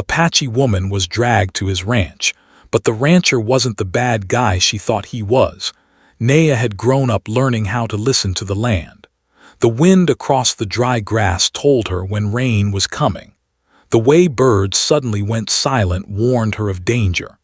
Apache woman was dragged to his ranch, but the rancher wasn't the bad guy she thought he was. Naya had grown up learning how to listen to the land. The wind across the dry grass told her when rain was coming. The way birds suddenly went silent warned her of danger.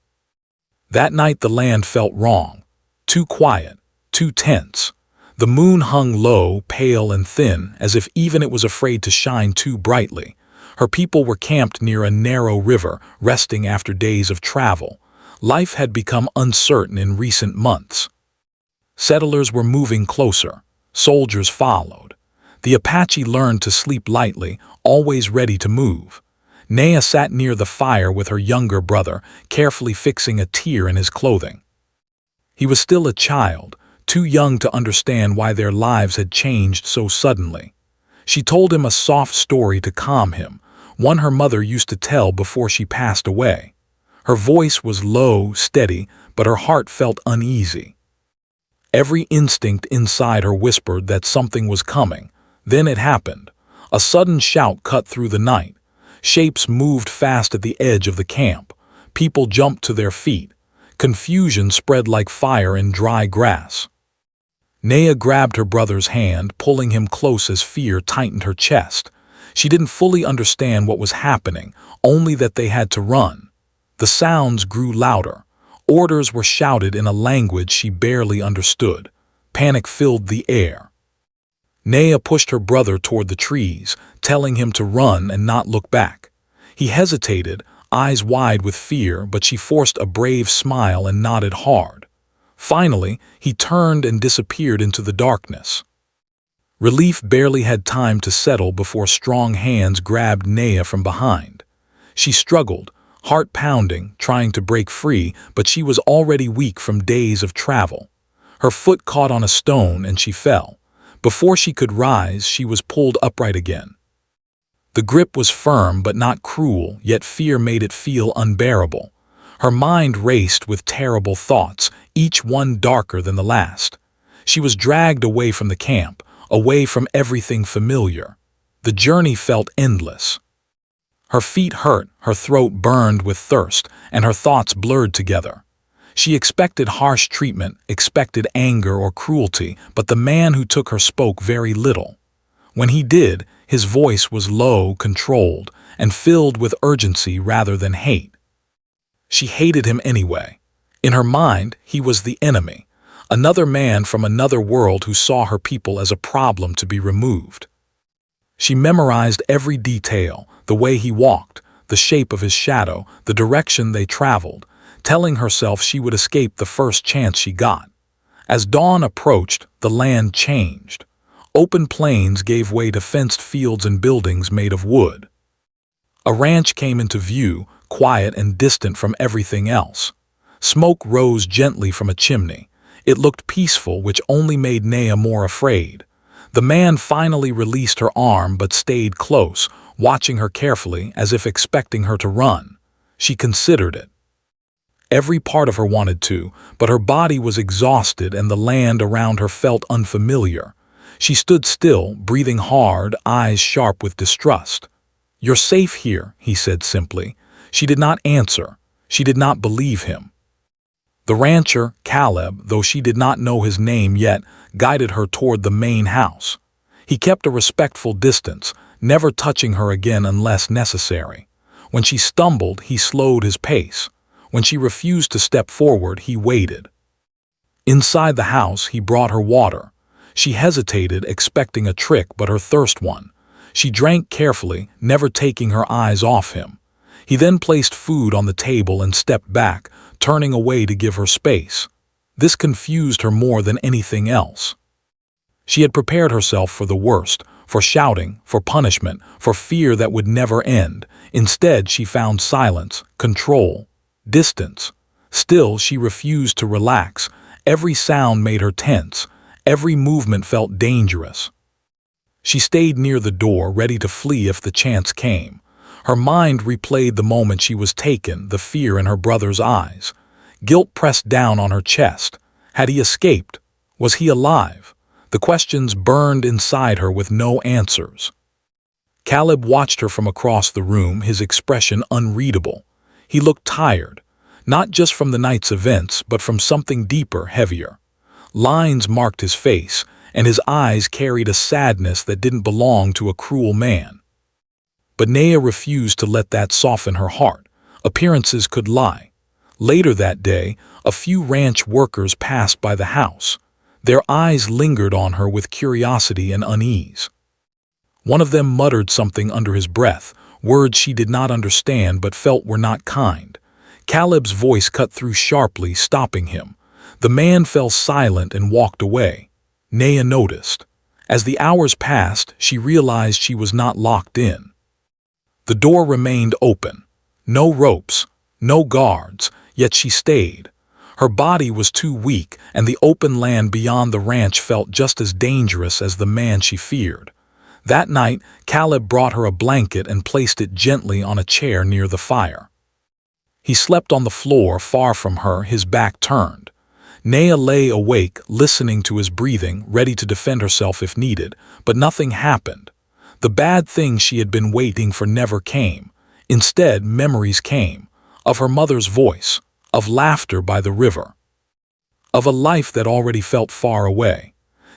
That night the land felt wrong. Too quiet, too tense. The moon hung low, pale and thin, as if even it was afraid to shine too brightly. Her people were camped near a narrow river, resting after days of travel. Life had become uncertain in recent months. Settlers were moving closer. Soldiers followed. The Apache learned to sleep lightly, always ready to move. Naya sat near the fire with her younger brother, carefully fixing a tear in his clothing. He was still a child, too young to understand why their lives had changed so suddenly. She told him a soft story to calm him, one her mother used to tell before she passed away. Her voice was low, steady, but her heart felt uneasy. Every instinct inside her whispered that something was coming. Then it happened. A sudden shout cut through the night. Shapes moved fast at the edge of the camp. People jumped to their feet. Confusion spread like fire in dry grass. Naya grabbed her brother's hand, pulling him close as fear tightened her chest. She didn't fully understand what was happening, only that they had to run. The sounds grew louder. Orders were shouted in a language she barely understood. Panic filled the air. Naya pushed her brother toward the trees, telling him to run and not look back. He hesitated, eyes wide with fear, but she forced a brave smile and nodded hard. Finally, he turned and disappeared into the darkness. Relief barely had time to settle before strong hands grabbed Naya from behind. She struggled, heart pounding, trying to break free, but she was already weak from days of travel. Her foot caught on a stone and she fell. Before she could rise, she was pulled upright again. The grip was firm but not cruel, yet fear made it feel unbearable. Her mind raced with terrible thoughts, each one darker than the last. She was dragged away from the camp, away from everything familiar. The journey felt endless. Her feet hurt, her throat burned with thirst, and her thoughts blurred together. She expected harsh treatment, expected anger or cruelty, but the man who took her spoke very little. When he did, his voice was low, controlled, and filled with urgency rather than hate. She hated him anyway. In her mind, he was the enemy, another man from another world who saw her people as a problem to be removed. She memorized every detail, the way he walked, the shape of his shadow, the direction they traveled, telling herself she would escape the first chance she got. As dawn approached, the land changed. Open plains gave way to fenced fields and buildings made of wood. A ranch came into view, quiet and distant from everything else. Smoke rose gently from a chimney. It looked peaceful, which only made Naya more afraid. The man finally released her arm but stayed close, watching her carefully as if expecting her to run. She considered it. Every part of her wanted to, but her body was exhausted and the land around her felt unfamiliar. She stood still, breathing hard, eyes sharp with distrust. "You're safe here," he said simply. She did not answer. She did not believe him. The rancher, Caleb, though she did not know his name yet, guided her toward the main house. He kept a respectful distance, never touching her again unless necessary. When she stumbled, he slowed his pace. When she refused to step forward, he waited. Inside the house, he brought her water. She hesitated, expecting a trick, but her thirst won. She drank carefully, never taking her eyes off him. He then placed food on the table and stepped back, turning away to give her space. This confused her more than anything else. She had prepared herself for the worst, for shouting, for punishment, for fear that would never end. Instead, she found silence, control, distance. Still, she refused to relax. Every sound made her tense. Every movement felt dangerous. She stayed near the door, ready to flee if the chance came. Her mind replayed the moment she was taken, the fear in her brother's eyes. Guilt pressed down on her chest. Had he escaped? Was he alive? The questions burned inside her with no answers. Caleb watched her from across the room, his expression unreadable. He looked tired, not just from the night's events, but from something deeper, heavier. Lines marked his face, and his eyes carried a sadness that didn't belong to a cruel man. But Naya refused to let that soften her heart. Appearances could lie. Later that day, a few ranch workers passed by the house. Their eyes lingered on her with curiosity and unease. One of them muttered something under his breath, words she did not understand but felt were not kind. Caleb's voice cut through sharply, stopping him. The man fell silent and walked away. Naya noticed. As the hours passed, she realized she was not locked in. The door remained open. No ropes, no guards, yet she stayed. Her body was too weak, and the open land beyond the ranch felt just as dangerous as the man she feared. That night, Caleb brought her a blanket and placed it gently on a chair near the fire. He slept on the floor far from her, his back turned. Naya lay awake, listening to his breathing, ready to defend herself if needed, but nothing happened. The bad thing she had been waiting for never came. Instead, memories came, of her mother's voice, of laughter by the river, of a life that already felt far away.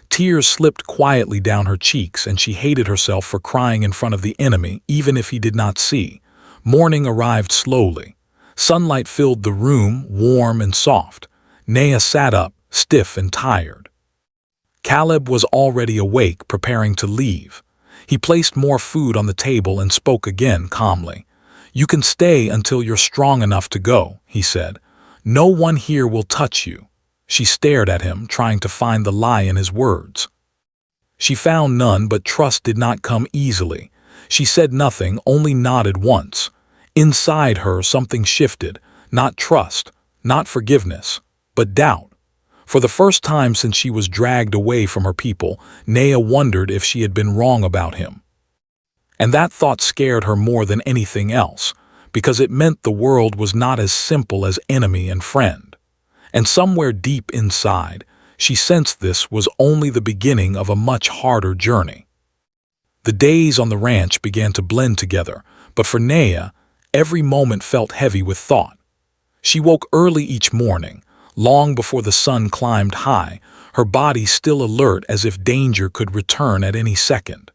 Tears slipped quietly down her cheeks, and she hated herself for crying in front of the enemy, even if he did not see. Morning arrived slowly. Sunlight filled the room, warm and soft. Naya sat up, stiff and tired. Caleb was already awake, preparing to leave. He placed more food on the table and spoke again calmly. "You can stay until you're strong enough to go," he said. "No one here will touch you." She stared at him, trying to find the lie in his words. She found none, but trust did not come easily. She said nothing, only nodded once. Inside her, something shifted. Not trust, not forgiveness, but doubt. For the first time since she was dragged away from her people, Naya wondered if she had been wrong about him. And that thought scared her more than anything else, because it meant the world was not as simple as enemy and friend. And somewhere deep inside, she sensed this was only the beginning of a much harder journey. The days on the ranch began to blend together, but for Naya, every moment felt heavy with thought. She woke early each morning, long before the sun climbed high, her body still alert as if danger could return at any second.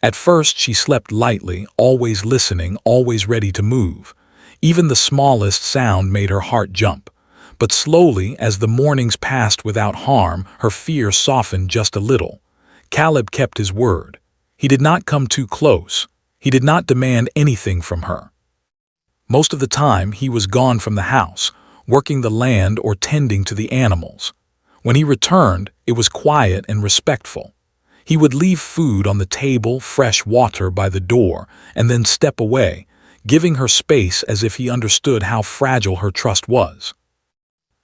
At first she slept lightly, always listening, always ready to move. Even the smallest sound made her heart jump. But slowly, as the mornings passed without harm, her fear softened just a little. Caleb kept his word. He did not come too close. He did not demand anything from her. Most of the time, he was gone from the house, working the land or tending to the animals. When he returned, it was quiet and respectful. He would leave food on the table, fresh water by the door, and then step away, giving her space as if he understood how fragile her trust was.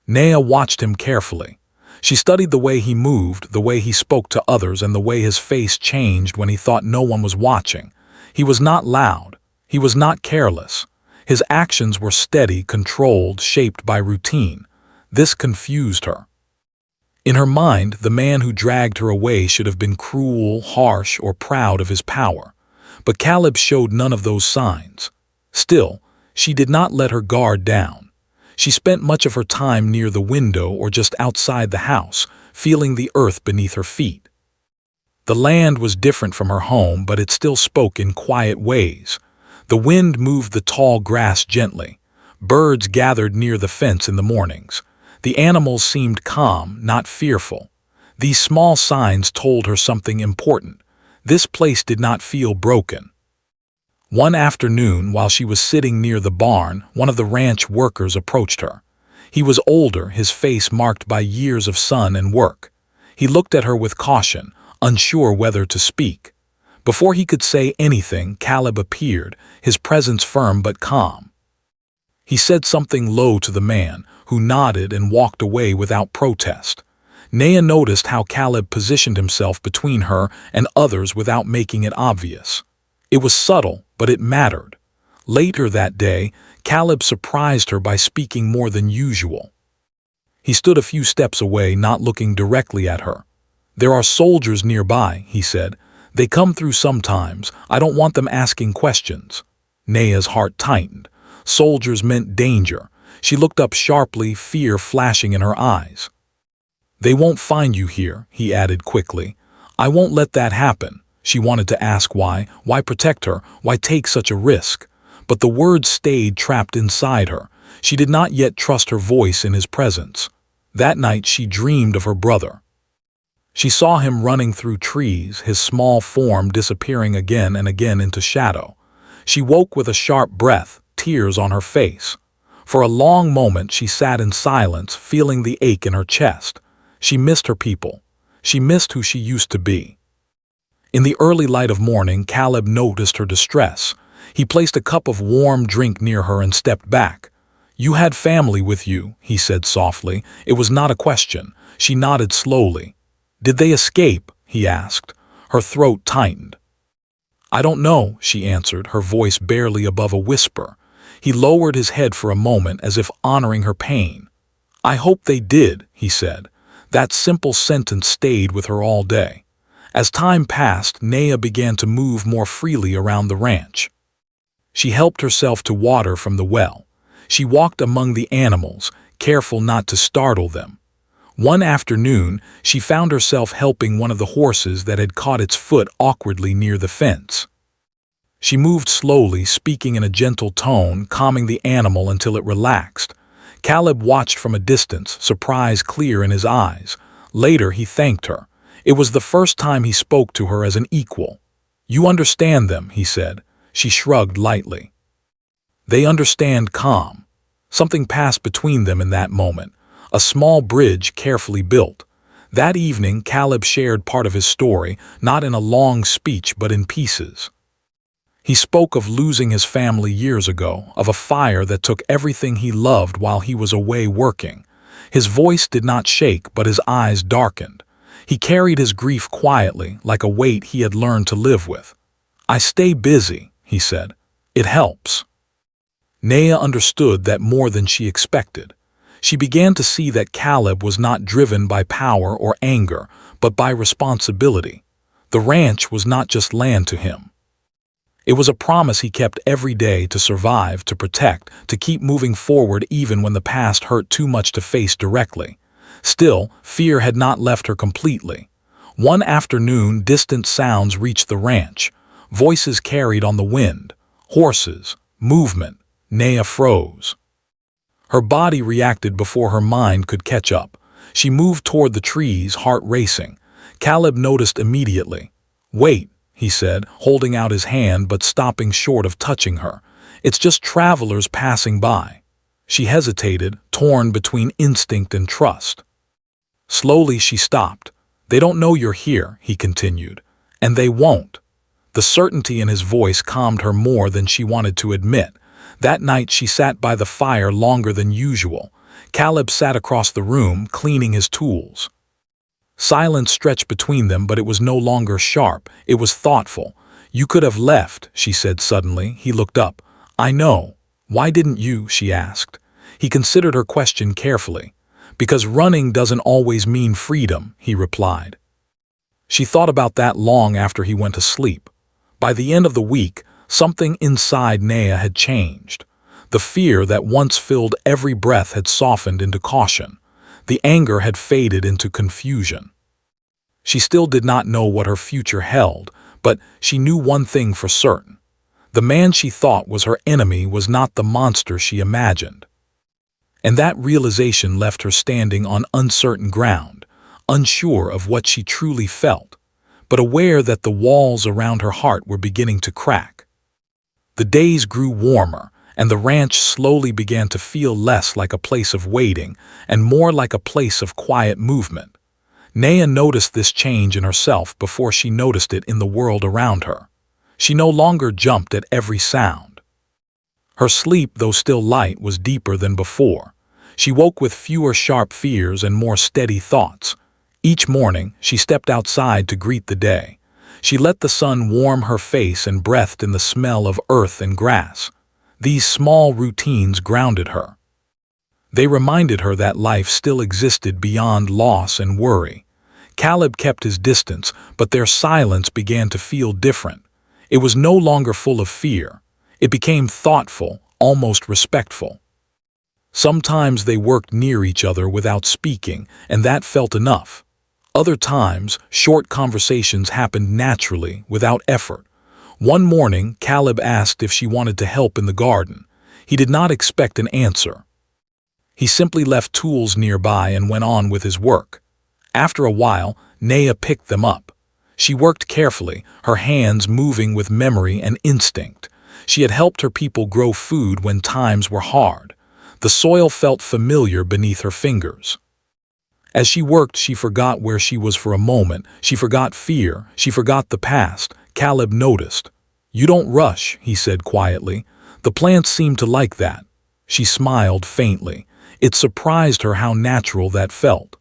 Naya watched him carefully. She studied the way he moved, the way he spoke to others, and the way his face changed when he thought no one was watching. He was not loud. He was not careless. His actions were steady, controlled, shaped by routine. This confused her. In her mind, the man who dragged her away should have been cruel, harsh, or proud of his power. But Caleb showed none of those signs. Still, she did not let her guard down. She spent much of her time near the window or just outside the house, feeling the earth beneath her feet. The land was different from her home, but it still spoke in quiet ways. The wind moved the tall grass gently. Birds gathered near the fence in the mornings. The animals seemed calm, not fearful. These small signs told her something important. This place did not feel broken. One afternoon, while she was sitting near the barn, one of the ranch workers approached her. He was older, his face marked by years of sun and work. He looked at her with caution, unsure whether to speak. Before he could say anything, Caleb appeared, his presence firm but calm. He said something low to the man, who nodded and walked away without protest. Naya noticed how Caleb positioned himself between her and others without making it obvious. It was subtle, but it mattered. Later that day, Caleb surprised her by speaking more than usual. He stood a few steps away, not looking directly at her. "There are soldiers nearby," he said. They come through sometimes. I don't want them asking questions. Naya's heart tightened. Soldiers meant danger. She looked up sharply, fear flashing in her eyes. They won't find you here, he added quickly. I won't let that happen. She wanted to ask why protect her, why take such a risk? But the words stayed trapped inside her. She did not yet trust her voice in his presence. That night she dreamed of her brother. She saw him running through trees, his small form disappearing again and again into shadow. She woke with a sharp breath, tears on her face. For a long moment she sat in silence, feeling the ache in her chest. She missed her people. She missed who she used to be. In the early light of morning, Caleb noticed her distress. He placed a cup of warm drink near her and stepped back. "You had family with you," he said softly. It was not a question. She nodded slowly. "Did they escape?" he asked. Her throat tightened. "I don't know," she answered, her voice barely above a whisper. He lowered his head for a moment as if honoring her pain. "I hope they did," he said. That simple sentence stayed with her all day. As time passed, Naya began to move more freely around the ranch. She helped herself to water from the well. She walked among the animals, careful not to startle them. One afternoon, she found herself helping one of the horses that had caught its foot awkwardly near the fence. She moved slowly, speaking in a gentle tone, calming the animal until it relaxed. Caleb watched from a distance, surprise clear in his eyes. Later, he thanked her. It was the first time he spoke to her as an equal. "You understand them," he said. She shrugged lightly. "They understand calm." Something passed between them in that moment. A small bridge carefully built. That evening, Caleb shared part of his story, not in a long speech but in pieces. He spoke of losing his family years ago, of a fire that took everything he loved while he was away working. His voice did not shake, but his eyes darkened. He carried his grief quietly, like a weight he had learned to live with. "I stay busy," he said. "It helps." Naya understood that more than she expected. She began to see that Caleb was not driven by power or anger, but by responsibility. The ranch was not just land to him. It was a promise he kept every day to survive, to protect, to keep moving forward even when the past hurt too much to face directly. Still, fear had not left her completely. One afternoon, distant sounds reached the ranch. Voices carried on the wind. Horses. Movement. Naya froze. Her body reacted before her mind could catch up. She moved toward the trees, heart racing. Caleb noticed immediately. "Wait," he said, holding out his hand but stopping short of touching her. "It's just travelers passing by." She hesitated, torn between instinct and trust. Slowly she stopped. "They don't know you're here," he continued. "And they won't." The certainty in his voice calmed her more than she wanted to admit. That night she sat by the fire longer than usual. Caleb sat across the room, cleaning his tools. Silence stretched between them, but it was no longer sharp. It was thoughtful. "You could have left," she said suddenly. He looked up. "I know." "Why didn't you?" she asked. He considered her question carefully. "Because running doesn't always mean freedom," he replied. She thought about that long after he went to sleep. By the end of the week, something inside Naya had changed. The fear that once filled every breath had softened into caution. The anger had faded into confusion. She still did not know what her future held, but she knew one thing for certain. The man she thought was her enemy was not the monster she imagined. And that realization left her standing on uncertain ground, unsure of what she truly felt, but aware that the walls around her heart were beginning to crack. The days grew warmer, and the ranch slowly began to feel less like a place of waiting and more like a place of quiet movement. Naya noticed this change in herself before she noticed it in the world around her. She no longer jumped at every sound. Her sleep, though still light, was deeper than before. She woke with fewer sharp fears and more steady thoughts. Each morning, she stepped outside to greet the day. She let the sun warm her face and breathed in the smell of earth and grass. These small routines grounded her. They reminded her that life still existed beyond loss and worry. Caleb kept his distance, but their silence began to feel different. It was no longer full of fear. It became thoughtful, almost respectful. Sometimes they worked near each other without speaking, and that felt enough. Other times, short conversations happened naturally, without effort. One morning, Caleb asked if she wanted to help in the garden. He did not expect an answer. He simply left tools nearby and went on with his work. After a while, Naya picked them up. She worked carefully, her hands moving with memory and instinct. She had helped her people grow food when times were hard. The soil felt familiar beneath her fingers. As she worked, she forgot where she was for a moment. She forgot fear. She forgot the past. Caleb noticed. "You don't rush," he said quietly. "The plants seem to like that." She smiled faintly. It surprised her how natural that felt.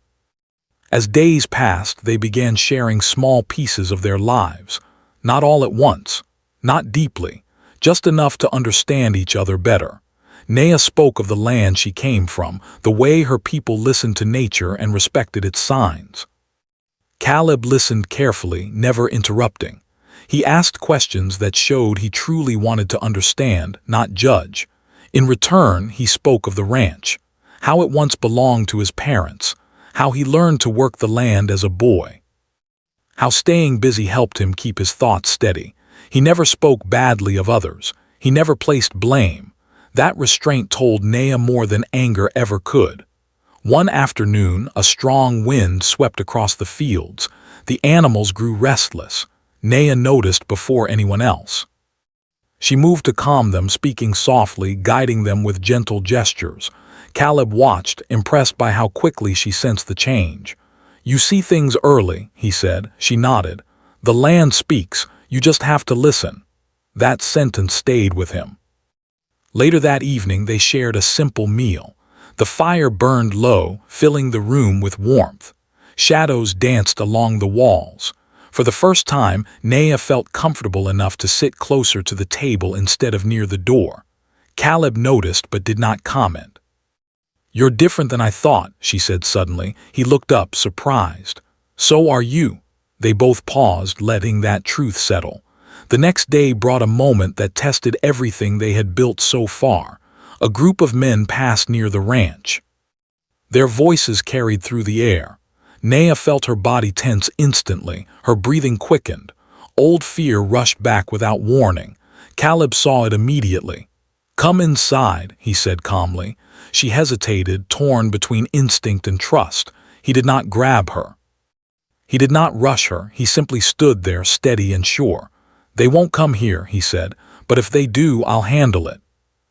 As days passed, they began sharing small pieces of their lives. Not all at once. Not deeply. Just enough to understand each other better. Naya spoke of the land she came from, the way her people listened to nature and respected its signs. Caleb listened carefully, never interrupting. He asked questions that showed he truly wanted to understand, not judge. In return, he spoke of the ranch, how it once belonged to his parents, how he learned to work the land as a boy, how staying busy helped him keep his thoughts steady. He never spoke badly of others. He never placed blame. That restraint told Naya more than anger ever could. One afternoon, a strong wind swept across the fields. The animals grew restless. Naya noticed before anyone else. She moved to calm them, speaking softly, guiding them with gentle gestures. Caleb watched, impressed by how quickly she sensed the change. "You see things early," he said. She nodded. "The land speaks. You just have to listen." That sentence stayed with him. Later that evening, they shared a simple meal. The fire burned low, filling the room with warmth. Shadows danced along the walls. For the first time, Naya felt comfortable enough to sit closer to the table instead of near the door. Caleb noticed but did not comment. "You're different than I thought," she said suddenly. He looked up, surprised. "So are you." They both paused, letting that truth settle. The next day brought a moment that tested everything they had built so far. A group of men passed near the ranch. Their voices carried through the air. Naya felt her body tense instantly, her breathing quickened. Old fear rushed back without warning. Caleb saw it immediately. "Come inside," he said calmly. She hesitated, torn between instinct and trust. He did not grab her. He did not rush her. He simply stood there, steady and sure. "They won't come here," he said, "but if they do, I'll handle it."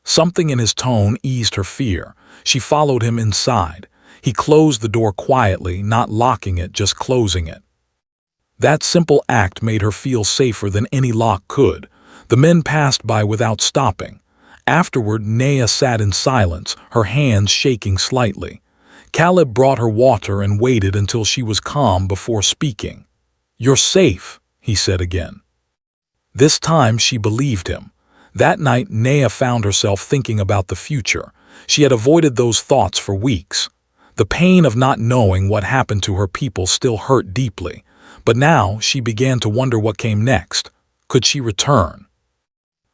Something in his tone eased her fear. She followed him inside. He closed the door quietly, not locking it, just closing it. That simple act made her feel safer than any lock could. The men passed by without stopping. Afterward, Naya sat in silence, her hands shaking slightly. Caleb brought her water and waited until she was calm before speaking. "You're safe," he said again. This time she believed him. That night, Naya found herself thinking about the future. She had avoided those thoughts for weeks. The pain of not knowing what happened to her people still hurt deeply. But now she began to wonder what came next. Could she return?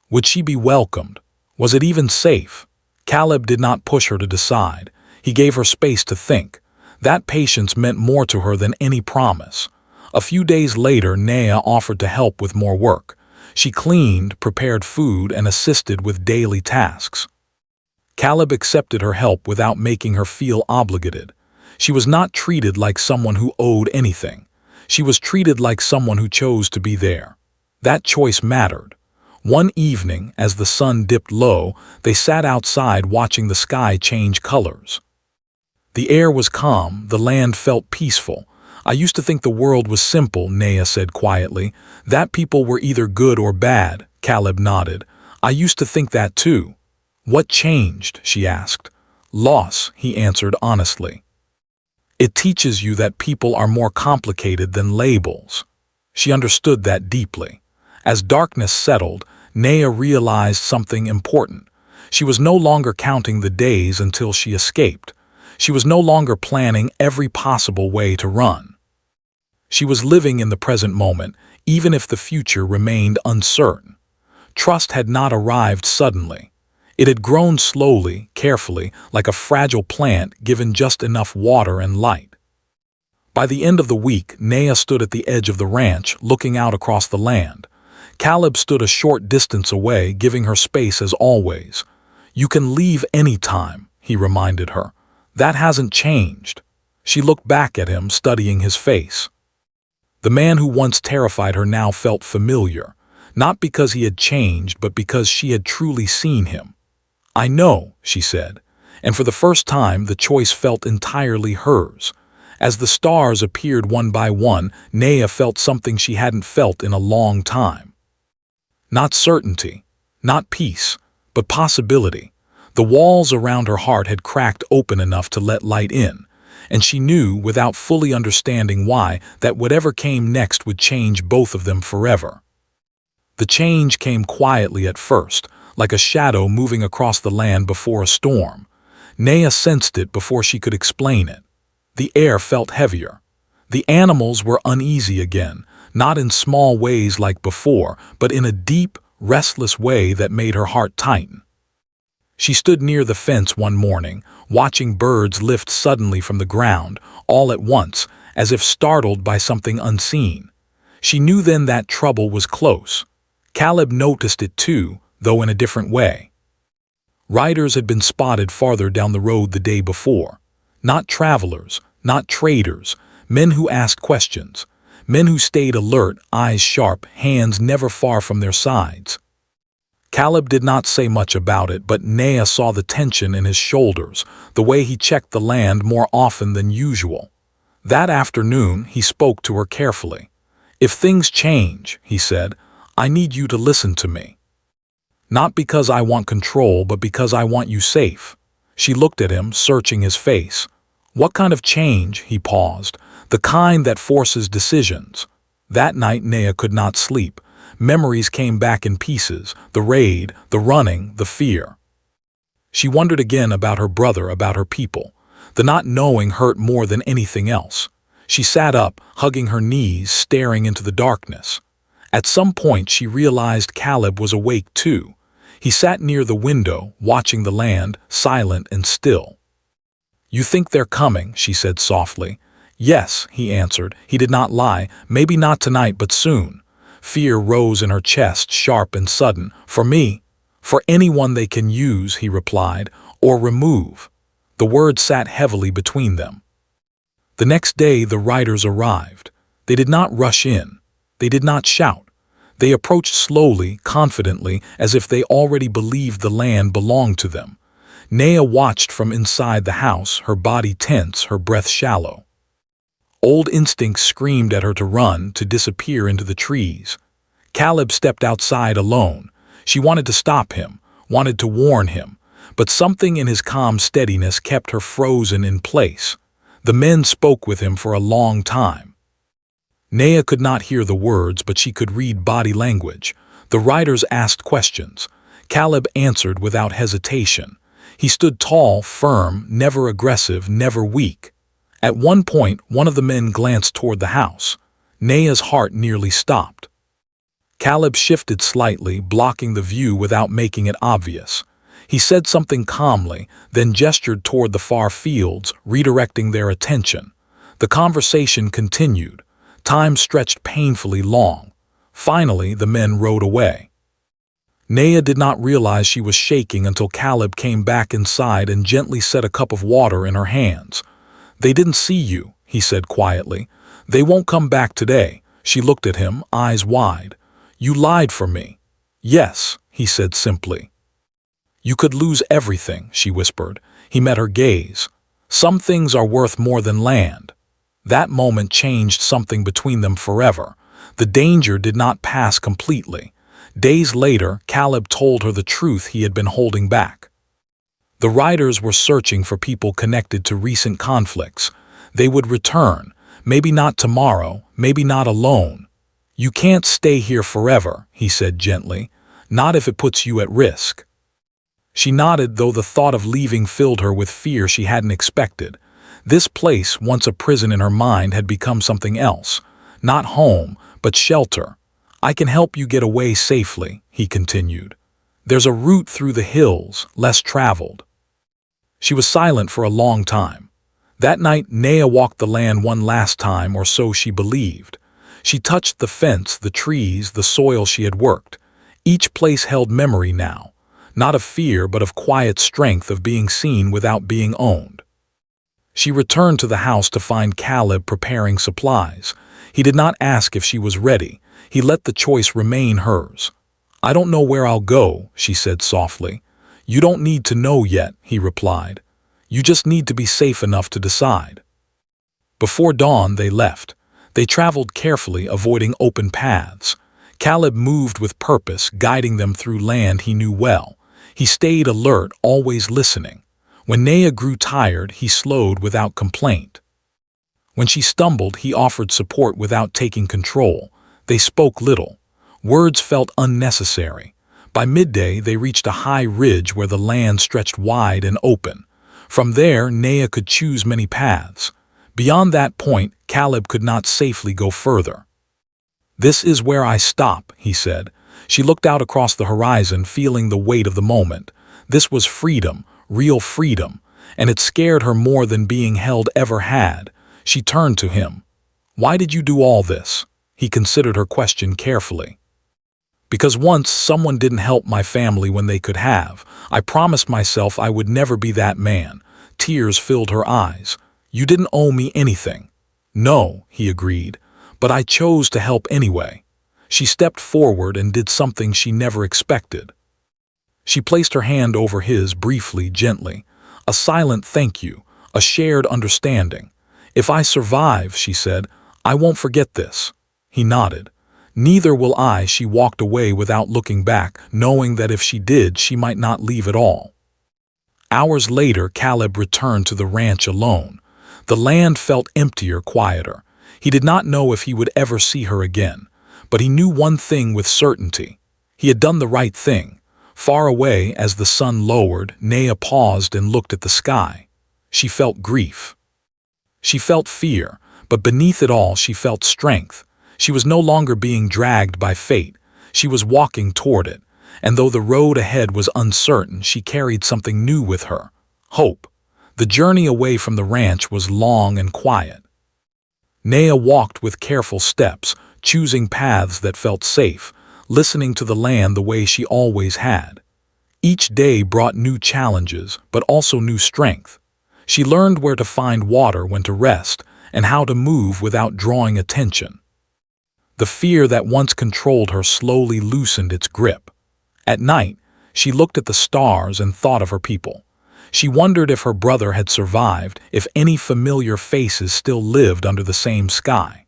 Would she be welcomed? Was it even safe? Caleb did not push her to decide. He gave her space to think. That patience meant more to her than any promise. A few days later, Naya offered to help with more work. She cleaned, prepared food, and assisted with daily tasks. Caleb accepted her help without making her feel obligated. She was not treated like someone who owed anything. She was treated like someone who chose to be there. That choice mattered. One evening, as the sun dipped low, they sat outside watching the sky change colors. The air was calm, the land felt peaceful. "I used to think the world was simple," Naya said quietly. "That people were either good or bad," Caleb nodded. "I used to think that too." "What changed?" she asked. "Loss," he answered honestly. "It teaches you that people are more complicated than labels." She understood that deeply. As darkness settled, Naya realized something important. She was no longer counting the days until she escaped. She was no longer planning every possible way to run. She was living in the present moment, even if the future remained uncertain. Trust had not arrived suddenly. It had grown slowly, carefully, like a fragile plant given just enough water and light. By the end of the week, Naya stood at the edge of the ranch, looking out across the land. Caleb stood a short distance away, giving her space as always. "You can leave any time," he reminded her. "That hasn't changed." She looked back at him, studying his face. The man who once terrified her now felt familiar, not because he had changed, but because she had truly seen him. "I know," she said, and for the first time the choice felt entirely hers. As the stars appeared one by one, Naya felt something she hadn't felt in a long time. Not certainty, not peace, but possibility. The walls around her heart had cracked open enough to let light in, and she knew, without fully understanding why, that whatever came next would change both of them forever. The change came quietly at first, like a shadow moving across the land before a storm. Naya sensed it before she could explain it. The air felt heavier. The animals were uneasy again, not in small ways like before, but in a deep, restless way that made her heart tighten. She stood near the fence one morning, watching birds lift suddenly from the ground, all at once, as if startled by something unseen. She knew then that trouble was close. Caleb noticed it too, though in a different way. Riders had been spotted farther down the road the day before. Not travelers, not traders, men who asked questions. Men who stayed alert, eyes sharp, hands never far from their sides. Caleb did not say much about it, but Naya saw the tension in his shoulders, the way he checked the land more often than usual. That afternoon, he spoke to her carefully. "If things change," he said, "I need you to listen to me. Not because I want control, but because I want you safe." She looked at him, searching his face. "What kind of change?" He paused. "The kind that forces decisions." That night Naya could not sleep. Memories came back in pieces, the raid, the running, the fear. She wondered again about her brother, about her people. The not knowing hurt more than anything else. She sat up, hugging her knees, staring into the darkness. At some point she realized Caleb was awake too. He sat near the window, watching the land, silent and still. "You think they're coming," she said softly. "Yes," he answered. He did not lie. "Maybe not tonight, but soon." Fear rose in her chest, sharp and sudden. "For me?" "For anyone they can use," he replied, "or remove." The word sat heavily between them. The next day the riders arrived. They did not rush in. They did not shout. They approached slowly, confidently, as if they already believed the land belonged to them. Naya watched from inside the house, her body tense, her breath shallow. Old instincts screamed at her to run, to disappear into the trees. Caleb stepped outside alone. She wanted to stop him, wanted to warn him, but something in his calm steadiness kept her frozen in place. The men spoke with him for a long time. Naya could not hear the words, but she could read body language. The riders asked questions. Caleb answered without hesitation. He stood tall, firm, never aggressive, never weak. At one point, one of the men glanced toward the house. Naya's heart nearly stopped. Caleb shifted slightly, blocking the view without making it obvious. He said something calmly, then gestured toward the far fields, redirecting their attention. The conversation continued. Time stretched painfully long. Finally, the men rode away. Naya did not realize she was shaking until Caleb came back inside and gently set a cup of water in her hands. "They didn't see you," he said quietly. "They won't come back today." She looked at him, eyes wide. "You lied for me." "Yes," he said simply. "You could lose everything," she whispered. He met her gaze. "Some things are worth more than land." That moment changed something between them forever. The danger did not pass completely. Days later, Caleb told her the truth he had been holding back. The riders were searching for people connected to recent conflicts. They would return, maybe not tomorrow, maybe not alone. "You can't stay here forever," he said gently, "not if it puts you at risk." She nodded, though the thought of leaving filled her with fear she hadn't expected. This place, once a prison in her mind, had become something else. Not home, but shelter. I can help you get away safely, he continued. There's a route through the hills, less traveled. She was silent for a long time. That night, Naya walked the land one last time, or so she believed. She touched the fence, the trees, the soil she had worked. Each place held memory now, not of fear but of quiet strength of being seen without being owned. She returned to the house to find Caleb preparing supplies. He did not ask if she was ready. He let the choice remain hers. "I don't know where I'll go," she said softly. "You don't need to know yet," he replied. "You just need to be safe enough to decide." Before dawn, they left. They traveled carefully, avoiding open paths. Caleb moved with purpose, guiding them through land he knew well. He stayed alert, always listening. When Naya grew tired, he slowed without complaint. When she stumbled, he offered support without taking control. They spoke little. Words felt unnecessary. By midday, they reached a high ridge where the land stretched wide and open. From there, Naya could choose many paths. Beyond that point, Caleb could not safely go further. "This is where I stop," he said. She looked out across the horizon, feeling the weight of the moment. This was freedom, real freedom, and it scared her more than being held ever had. She turned to him. "Why did you do all this?" He considered her question carefully. "Because once someone didn't help my family when they could have. I promised myself I would never be that man." Tears filled her eyes. "You didn't owe me anything." "No," he agreed, "but I chose to help anyway." She stepped forward and did something she never expected. She placed her hand over his briefly, gently. A silent thank you, a shared understanding. "If I survive," she said, "I won't forget this." He nodded. "Neither will I." She walked away without looking back, knowing that if she did, she might not leave at all. Hours later, Caleb returned to the ranch alone. The land felt emptier, quieter. He did not know if he would ever see her again, but he knew one thing with certainty. He had done the right thing. Far away, as the sun lowered, Naya paused and looked at the sky. She felt grief. She felt fear, but beneath it all she felt strength. She was no longer being dragged by fate. She was walking toward it, and though the road ahead was uncertain, she carried something new with her: hope. The journey away from the ranch was long and quiet. Naya walked with careful steps, choosing paths that felt safe, listening to the land the way she always had. Each day brought new challenges, but also new strength. She learned where to find water, when to rest, and how to move without drawing attention. The fear that once controlled her slowly loosened its grip. At night, she looked at the stars and thought of her people. She wondered if her brother had survived, if any familiar faces still lived under the same sky.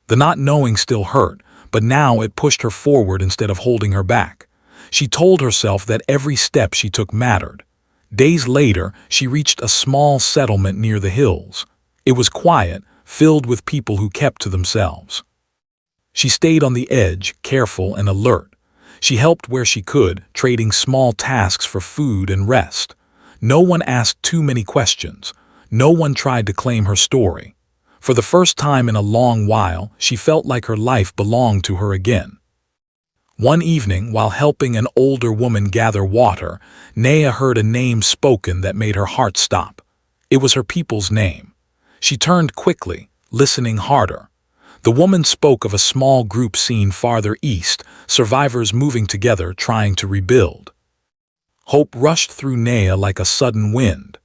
The not knowing still hurt, but now it pushed her forward instead of holding her back. She told herself that every step she took mattered. Days later, she reached a small settlement near the hills. It was quiet, filled with people who kept to themselves. She stayed on the edge, careful and alert. She helped where she could, trading small tasks for food and rest. No one asked too many questions. No one tried to claim her story. For the first time in a long while, she felt like her life belonged to her again. One evening, while helping an older woman gather water, Naya heard a name spoken that made her heart stop. It was her people's name. She turned quickly, listening harder. The woman spoke of a small group seen farther east, survivors moving together, trying to rebuild. Hope rushed through Naya like a sudden wind.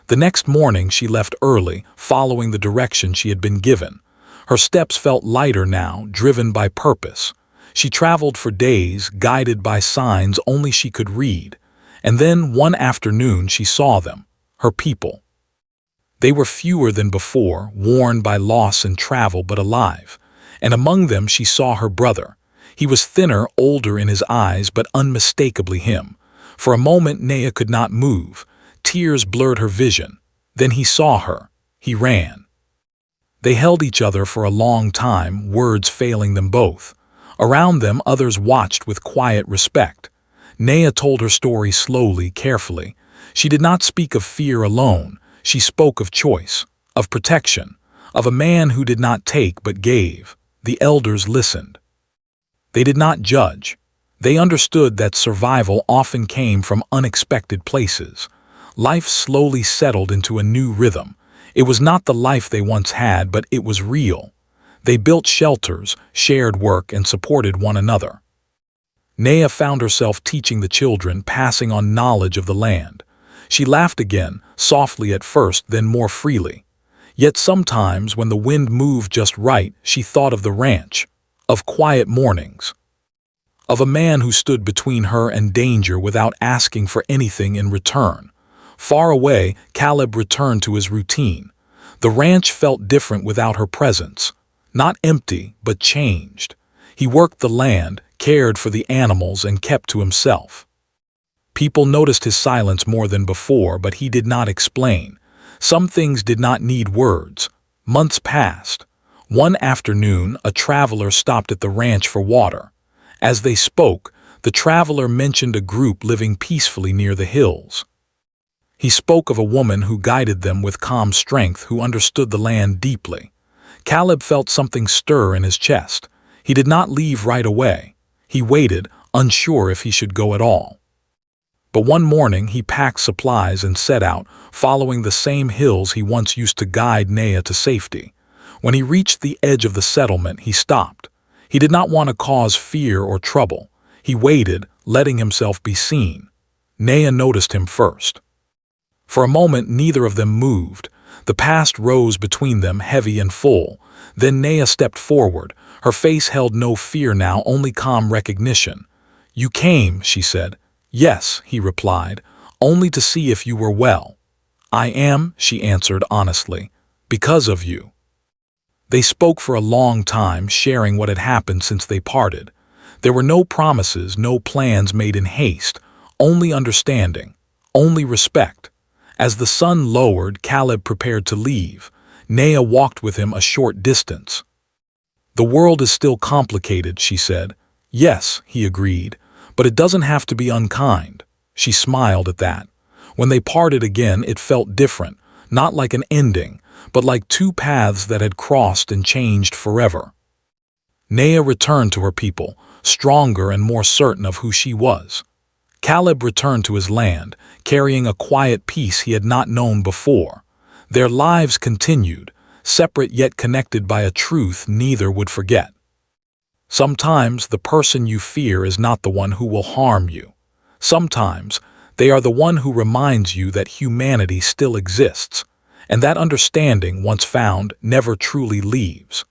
The next morning she left early, following the direction she had been given. Her steps felt lighter now, driven by purpose. She traveled for days, guided by signs only she could read. And then one afternoon she saw them, her people. They were fewer than before, worn by loss and travel, but alive. And among them she saw her brother. He was thinner, older in his eyes, but unmistakably him. For a moment Naya could not move. Tears blurred her vision. Then he saw her. He ran. They held each other for a long time, words failing them both. Around them others watched with quiet respect. Naya told her story slowly, carefully. She did not speak of fear alone. She spoke of choice, of protection, of a man who did not take but gave. The elders listened. They did not judge. They understood that survival often came from unexpected places. Life slowly settled into a new rhythm. It was not the life they once had, but it was real. They built shelters, shared work, and supported one another. Nea found herself teaching the children, passing on knowledge of the land. She laughed again, softly at first, then more freely. Yet sometimes, when the wind moved just right, she thought of the ranch, of quiet mornings, of a man who stood between her and danger without asking for anything in return. Far away, Caleb returned to his routine. The ranch felt different without her presence. Not empty, but changed. He worked the land, cared for the animals, and kept to himself. People noticed his silence more than before, but he did not explain. Some things did not need words. Months passed. One afternoon, a traveler stopped at the ranch for water. As they spoke, the traveler mentioned a group living peacefully near the hills. He spoke of a woman who guided them with calm strength, who understood the land deeply. Caleb felt something stir in his chest. He did not leave right away. He waited, unsure if he should go at all. But one morning he packed supplies and set out, following the same hills he once used to guide Nea to safety. When he reached the edge of the settlement, he stopped. He did not want to cause fear or trouble. He waited, letting himself be seen. Nea noticed him first. For a moment, neither of them moved. The past rose between them, heavy and full. Then Nea stepped forward. Her face held no fear now, only calm recognition. "You came," she said. "Yes," he replied, "only to see if you were well." "I am," she answered honestly, "because of you." They spoke for a long time, sharing what had happened since they parted. There were no promises, no plans made in haste, only understanding, only respect. As the sun lowered, Caleb prepared to leave. Nea walked with him a short distance. "The world is still complicated," she said. "Yes," he agreed, "but it doesn't have to be unkind." She smiled at that. When they parted again, it felt different, not like an ending, but like two paths that had crossed and changed forever. Nea returned to her people, stronger and more certain of who she was. Caleb returned to his land, carrying a quiet peace he had not known before. Their lives continued, separate yet connected by a truth neither would forget. Sometimes the person you fear is not the one who will harm you. Sometimes they are the one who reminds you that humanity still exists, and that understanding, once found, never truly leaves.